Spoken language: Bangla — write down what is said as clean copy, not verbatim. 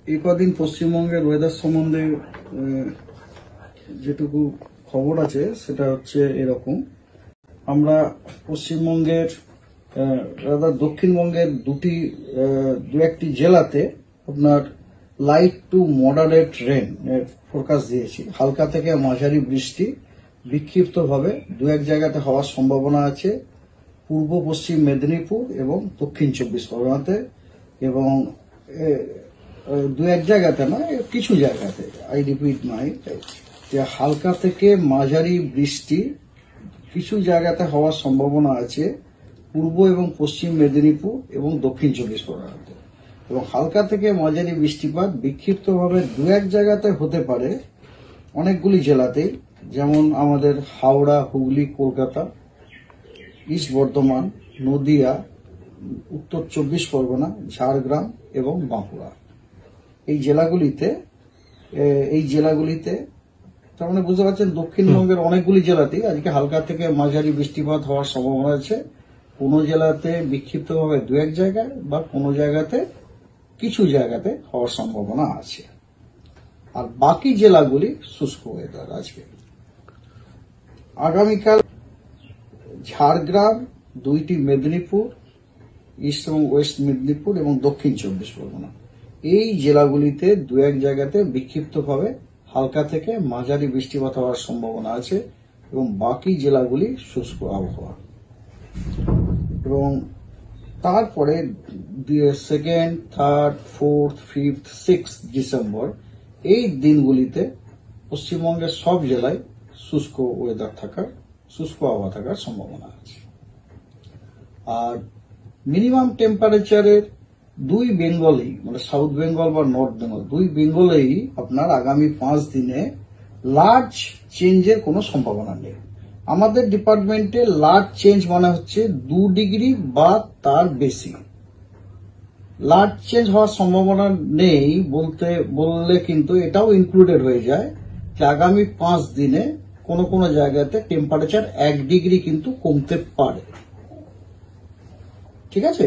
এই কদিন পশ্চিমবঙ্গের ওয়েদার সম্বন্ধে যেটুকু খবর আছে সেটা হচ্ছে এরকম। আমরা পশ্চিমবঙ্গের দক্ষিণবঙ্গের দু একটি জেলাতে আপনার লাইট টু মডারেট রেন এর ফোরকাস্ট দিয়েছি। হালকা থেকে মাঝারি বৃষ্টি বিক্ষিপ্তভাবে দু এক জায়গাতে হওয়ার সম্ভাবনা আছে পূর্ব পশ্চিম মেদিনীপুর এবং দক্ষিণ চব্বিশ পরগনাতে, এবং দু এক জায়গাতে নয়, কিছু জায়গাতে, আই রিপিট নয়, যে হালকা থেকে মাঝারি বৃষ্টি কিছু জায়গাতে হওয়ার সম্ভাবনা আছে পূর্ব এবং পশ্চিম মেদিনীপুর এবং দক্ষিণ চব্বিশ পরগনাতে, এবং হালকা থেকে মাঝারি বৃষ্টিপাত বিক্ষিপ্তভাবে দু এক জায়গাতে হতে পারে অনেকগুলি জেলাতেই, যেমন আমাদের হাওড়া, হুগলি, কলকাতা, ইস্ট বর্ধমান, নদিয়া, উত্তর চব্বিশ পরগনা, ঝাড়গ্রাম এবং বাঁকুড়া। এই জেলাগুলিতে তার মানে বুঝতে পারছেন দক্ষিণবঙ্গের অনেকগুলি জেলাতেই আজকে হালকা থেকে মাঝারি বৃষ্টিপাত হওয়ার সম্ভাবনা আছে। কোনো জেলাতে বিক্ষিপ্তভাবে দু এক জায়গায় বা কোনো জায়গাতে কিছু জায়গাতে হওয়ার সম্ভাবনা আছে। আর বাকি জেলাগুলি শুষ্ক ওয়েদার আজকে। আগামীকাল ঝাড়গ্রাম, দুইটি মেদিনীপুর, ইস্ট এবং ওয়েস্ট মেদিনীপুর এবং দক্ষিণ চব্বিশ পরগনা, এই জেলাগুলিতে দু এক জায়গাতে বিক্ষিপ্তভাবে হালকা থেকে মাঝারি বৃষ্টিপাত হওয়ার সম্ভাবনা আছে, এবং বাকি জেলাগুলি শুষ্ক আবহাওয়া। এবং তারপরে 2nd, 3rd, 4th, 5th, 6th December এই দিনগুলিতে পশ্চিমবঙ্গের সব জেলায় শুষ্ক আবহাওয়া থাকার সম্ভাবনা আছে। আর মিনিমাম টেম্পারেচারের দুই বেঙ্গলেই, মানে সাউথ বেঙ্গল বা নর্থ বেঙ্গল, দুই বেঙ্গলেই আপনার আগামী 5 দিনে লার্জ চেঞ্জের কোনো সম্ভাবনা নেই। আমাদের ডিপার্টমেন্টে লার্জ চেঞ্জ মানে হচ্ছে 2 ডিগ্রি বা তার বেশি। লার্জ চেঞ্জ হওয়ার সম্ভাবনা নেই বললে কিন্তু এটাও ইনক্লুডেড হয়ে যায় যে আগামী 5 দিনে কোনো কোনো জায়গাতে টেম্পারেচার 1 ডিগ্রি কিন্তু কমতে পারে। ঠিক আছে।